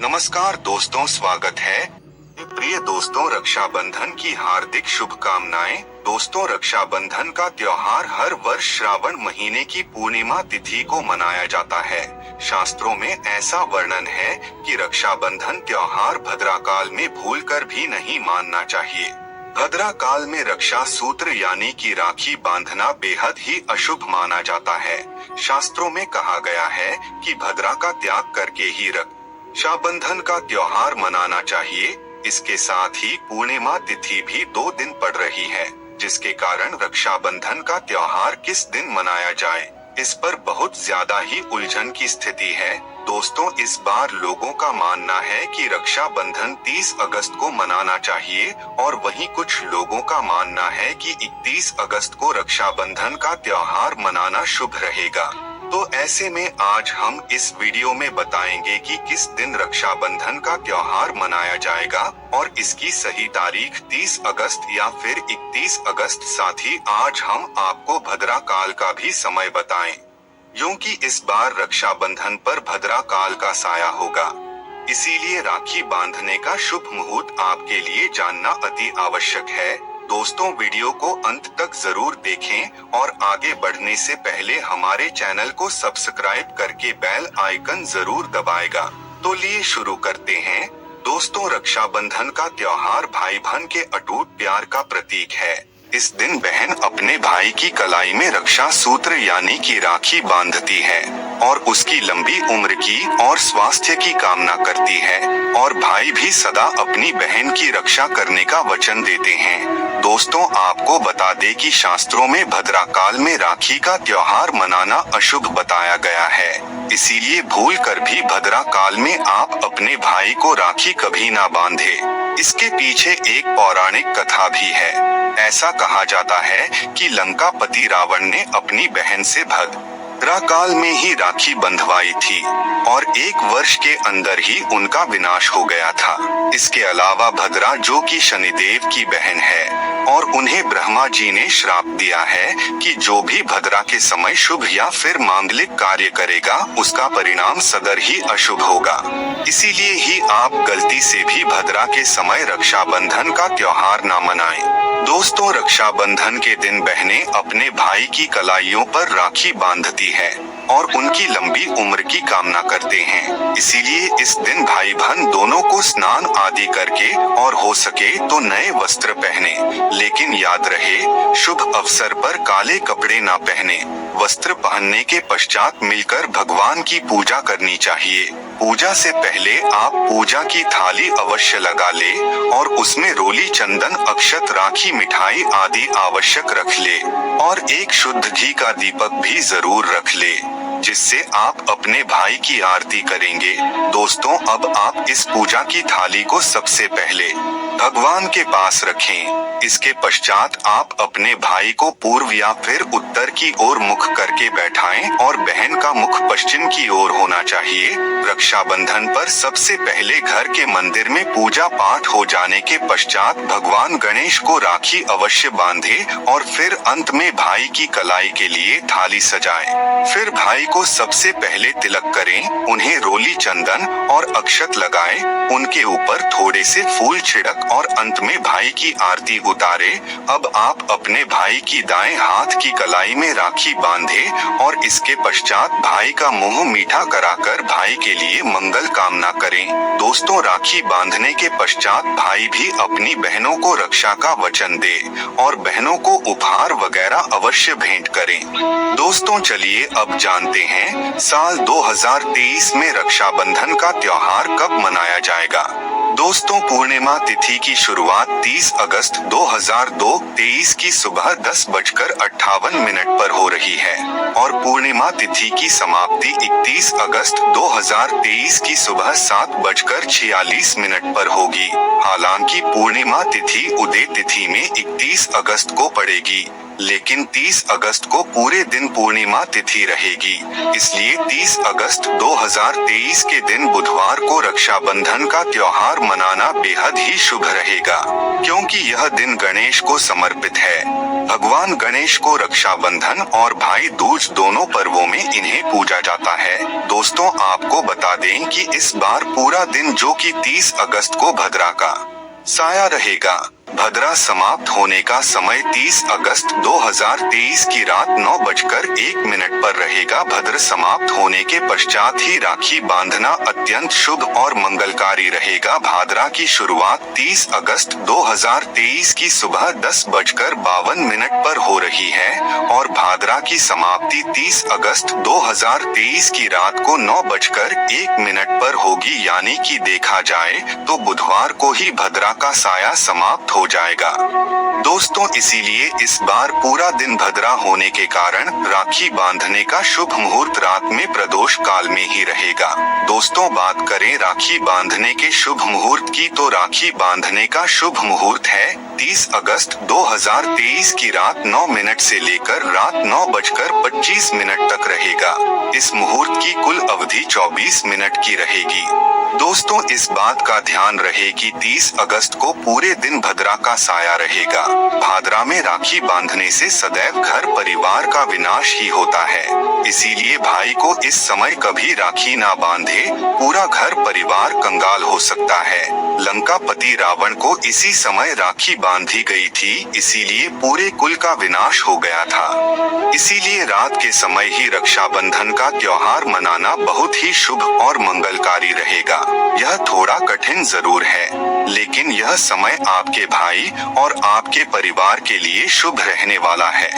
नमस्कार दोस्तों, स्वागत है। प्रिय दोस्तों, रक्षाबंधन की हार्दिक शुभकामनाएं। दोस्तों, रक्षाबंधन का त्योहार हर वर्ष श्रावण महीने की पूर्णिमा तिथि को मनाया जाता है। शास्त्रों में ऐसा वर्णन है कि रक्षाबंधन त्योहार भद्राकाल में भूलकर भी नहीं मानना चाहिए। भद्राकाल में रक्षा सूत्र यानी कि राखी बांधना बेहद ही अशुभ माना जाता है। शास्त्रों में कहा गया है कि भद्रा का त्याग करके ही रक्षाबंधन का त्योहार मनाना चाहिए। इसके साथ ही पूर्णिमा तिथि भी 2 दिन पड़ रही है, जिसके कारण रक्षाबंधन का त्योहार किस दिन मनाया जाए, इस पर बहुत ज्यादा ही उलझन की स्थिति है। दोस्तों, इस बार लोगों का मानना है कि रक्षाबंधन 30 अगस्त को मनाना चाहिए और वहीं कुछ लोगों का मानना है कि 31 अगस्त को रक्षाबंधन का त्योहार मनाना शुभ रहेगा। तो ऐसे में आज हम इस वीडियो में बताएंगे कि किस दिन रक्षाबंधन का त्योहार मनाया जाएगा और इसकी सही तारीख 30 अगस्त या फिर 31 अगस्त। साथ ही आज हम आपको भद्रा काल का भी समय बताएं, क्योंकि इस बार रक्षाबंधन पर भद्रा काल का साया होगा। इसीलिए राखी बांधने का शुभ मुहूर्त आपके लिए जानना अति आवश्यक है। दोस्तों, वीडियो को अंत तक जरूर देखें और आगे बढ़ने से पहले हमारे चैनल को सब्सक्राइब करके बेल आइकन जरूर दबाएगा। तो लिए शुरू करते हैं। दोस्तों, रक्षाबंधन का त्योहार भाई बहन के अटूट प्यार का प्रतीक है। इस दिन बहन अपने भाई की कलाई में रक्षा सूत्र यानी कि राखी बांधती है और उसकी लंबी उम्र की और स्वास्थ्य की कामना करती है और भाई भी सदा अपनी बहन की रक्षा करने का वचन देते हैं। दोस्तों, आपको बता दें कि शास्त्रों में भद्रा काल में राखी का त्योहार मनाना अशुभ बताया गया है। इसीलिए भूल कर भी भद्रा काल में आप अपने भाई को राखी कभी ना बांधे। इसके पीछे एक पौराणिक कथा भी है। ऐसा कहा जाता है कि लंकापति रावण ने अपनी बहन से भद्रा काल में ही राखी बंधवाई थी और 1 वर्ष के अंदर ही उनका विनाश हो गया था। इसके अलावा भद्रा, जो कि शनिदेव की बहन है, और उन्हें ब्रह्मा जी ने श्राप दिया है कि जो भी भद्रा के समय शुभ या फिर मांगलिक कार्य करेगा उसका परिणाम सदैव ही अशुभ होगा। इसीलिए ही आप गलती से भी भद्रा के समय रक्षाबंधन का त्योहार ना मनाएं। दोस्तों, रक्षाबंधन के दिन बहनें अपने भाई की कलाइयों पर राखी बांधती है और उनकी लंबी उम्र की कामना करते हैं। इसीलिए इस दिन भाई बहन दोनों को स्नान आदि करके और हो सके तो नए वस्त्र पहने, लेकिन याद रहे शुभ अवसर पर काले कपड़े ना पहने। वस्त्र पहनने के पश्चात मिलकर भगवान की पूजा करनी चाहिए। पूजा से पहले आप पूजा की थाली अवश्य लगा ले और उसमें रोली, चंदन, अक्षत, राखी, मिठाई आदि आवश्यक रख ले और एक शुद्ध घी का दीपक भी जरूर रख ले, जिससे आप अपने भाई की आरती करेंगे। दोस्तों, अब आप इस पूजा की थाली को सबसे पहले भगवान के पास रखें। इसके पश्चात आप अपने भाई को पूर्व या फिर उत्तर की ओर मुख करके बैठाएं और बहन का मुख पश्चिम की ओर होना चाहिए। रक्षाबंधन पर सबसे पहले घर के मंदिर में पूजा पाठ हो जाने के पश्चात भगवान गणेश को राखी अवश्य बांधे और फिर अंत में भाई की कलाई के लिए थाली सजाएं। फिर भाई को सबसे पहले तिलक करें, उन्हें रोली, चंदन और अक्षत लगाएं, उनके ऊपर थोड़े से फूल छिड़क और अंत में भाई की आरती उतारे। अब आप अपने भाई की दाएं हाथ की कलाई में राखी बांधे और इसके पश्चात भाई का मुंह मीठा कराकर भाई के लिए मंगल कामना करें। दोस्तों, राखी बांधने के पश्चात भाई भी अपनी बहनों को रक्षा का वचन दे और बहनों को उपहार वगैरह अवश्य भेंट करें। दोस्तों, चलिए अब जानते हैं साल 2023 में रक्षाबंधन का त्योहार कब मनाया जाएगा। दोस्तों, पूर्णिमा तिथि की शुरुआत 30 अगस्त 2023 की सुबह 10:58 पर हो रही है और पूर्णिमा तिथि की समाप्ति 31 अगस्त 2023 की सुबह 7:46 पर होगी। हालांकि पूर्णिमा तिथि उदय तिथि में 31 अगस्त को पड़ेगी। लेकिन 30 अगस्त को पूरे दिन पूर्णिमा तिथि रहेगी। इसलिए 30 अगस्त 2023 के दिन बुधवार को रक्षाबंधन का त्योहार मनाना बेहद ही शुभ रहेगा, क्योंकि यह दिन गणेश को समर्पित है। भगवान गणेश को रक्षाबंधन और भाई दूज दोनों पर्वों में इन्हें पूजा जाता है। दोस्तों, आपको बता दें कि इस बार पूरा दिन जो कि 30 अगस्त को भद्रा का साया रहेगा। भद्रा समाप्त होने का समय 30 अगस्त 2023 की रात 9:01 पर रहेगा। भद्र समाप्त होने के पश्चात ही राखी बांधना अत्यंत शुभ और मंगलकारी रहेगा। भाद्रा की शुरुआत 30 अगस्त 2023 की सुबह 10:52 पर हो रही है और भाद्रा की समाप्ति 30 अगस्त 2023 की रात को 9:01 पर होगी। यानी कि देखा जाए तो बुधवार को ही भद्रा का साया समाप्त हो जाएगा। दोस्तों, इसीलिए इस बार पूरा दिन भद्रा होने के कारण राखी बांधने का शुभ मुहूर्त रात में प्रदोष काल में ही रहेगा। दोस्तों, बात करें राखी बांधने के शुभ मुहूर्त की, तो राखी बांधने का शुभ मुहूर्त है 30 अगस्त 2023 की रात 9 से लेकर रात 9:25 तक रहेगा। इस मुहूर्त की कुल अवधि 24 मिनट की रहेगी। दोस्तों, इस बात का ध्यान रहे कि 30 अगस्त को पूरे दिन भद्रा का साया रहेगा। भाद्रा में राखी बांधने से सदैव घर परिवार का विनाश ही होता है। इसीलिए भाई को इस समय कभी राखी ना बांधे, पूरा घर परिवार कंगाल हो सकता है। लंकापति रावण को इसी समय राखी बांधी गई थी, इसीलिए पूरे कुल का विनाश हो गया था। इसीलिए रात के समय ही रक्षाबंधन का त्योहार मनाना बहुत ही शुभ और मंगलकारी रहेगा। यह थोड़ा कठिन जरूर है, लेकिन यह समय आपके भाई और आपके परिवार के लिए शुभ रहने वाला है।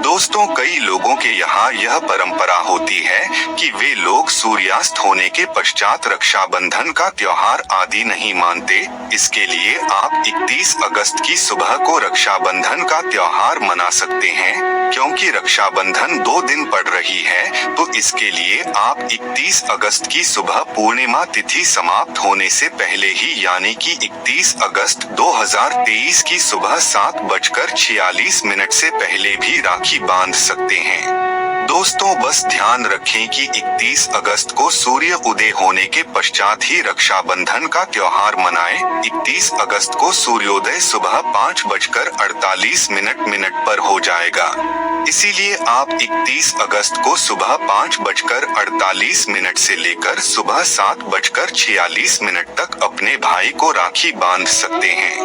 दोस्तों, कई लोगों के यहाँ यह परंपरा होती है कि वे लोग सूर्यास्त होने के पश्चात रक्षाबंधन का त्योहार आदि नहीं मानते। इसके लिए आप 31 अगस्त की सुबह को रक्षाबंधन का त्योहार मना सकते हैं। क्योंकि रक्षाबंधन 2 दिन पड़ रही है, तो इसके लिए आप 31 अगस्त की सुबह पूर्णिमा तिथि समाप्त होने से पहले ही यानी कि 31 अगस्त 2023 की सुबह 7:46 से पहले भी राखी बांध सकते हैं। दोस्तों, बस ध्यान रखें कि 31 अगस्त को सूर्य उदय होने के पश्चात ही रक्षाबंधन का त्योहार मनाएं। 31 अगस्त को सूर्योदय सुबह 5:48 पर हो जाएगा। इसीलिए आप 31 अगस्त को सुबह 5:48 से लेकर सुबह 7:46 तक अपने भाई को राखी बांध सकते हैं।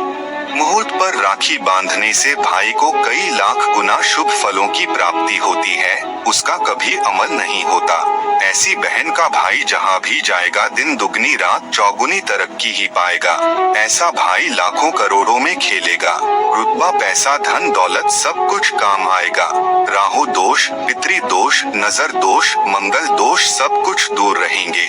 मुहूर्त पर राखी बांधने से भाई को कई लाख गुना शुभ फलों की प्राप्ति होती है, उसका कभी अमल नहीं होता। ऐसी बहन का भाई जहाँ भी जाएगा दिन दुगनी रात चौगुनी तरक्की ही पाएगा। ऐसा भाई लाखों करोड़ों में खेलेगा। रुतबा, पैसा, धन दौलत सब कुछ काम आएगा। राहु दोष, पितृ दोष, नजर दोष, मंगल दोष सब कुछ दूर रहेंगे।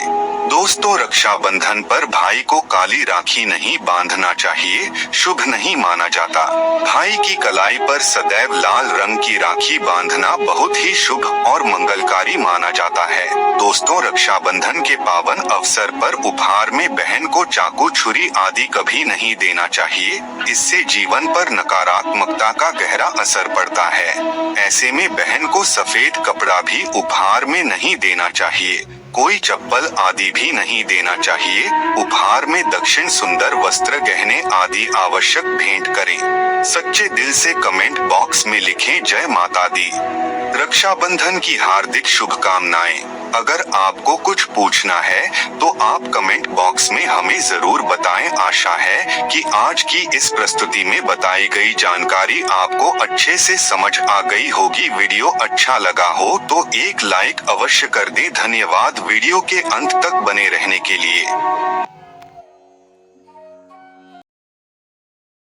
दोस्तों, रक्षाबंधन पर भाई को काली राखी नहीं बांधना चाहिए, शुभ नहीं माना जाता। भाई की कलाई पर सदैव लाल रंग की राखी बांधना बहुत ही शुभ और मंगलकारी माना जाता है। दोस्तों, रक्षाबंधन के पावन अवसर पर उपहार में बहन को चाकू, छुरी आदि कभी नहीं देना चाहिए। इससे जीवन पर नकारात्मकता का गहरा असर पड़ता है। ऐसे में बहन को सफेद कपड़ा भी उपहार में नहीं देना चाहिए। कोई चप्पल आदि भी नहीं देना चाहिए। उपहार में दक्षिण, सुंदर वस्त्र, गहने आदि आवश्यक भेंट करें। सच्चे दिल से कमेंट बॉक्स में लिखें जय माता दी। रक्षाबंधन की हार्दिक शुभकामनाएं। अगर आपको कुछ पूछना है तो आप कमेंट बॉक्स में हमें जरूर बताएं। आशा है कि आज की इस प्रस्तुति में बताई गई जानकारी आपको अच्छे से समझ आ गई होगी। वीडियो अच्छा लगा हो तो एक लाइक अवश्य कर दें। धन्यवाद वीडियो के अंत तक बने रहने के लिए।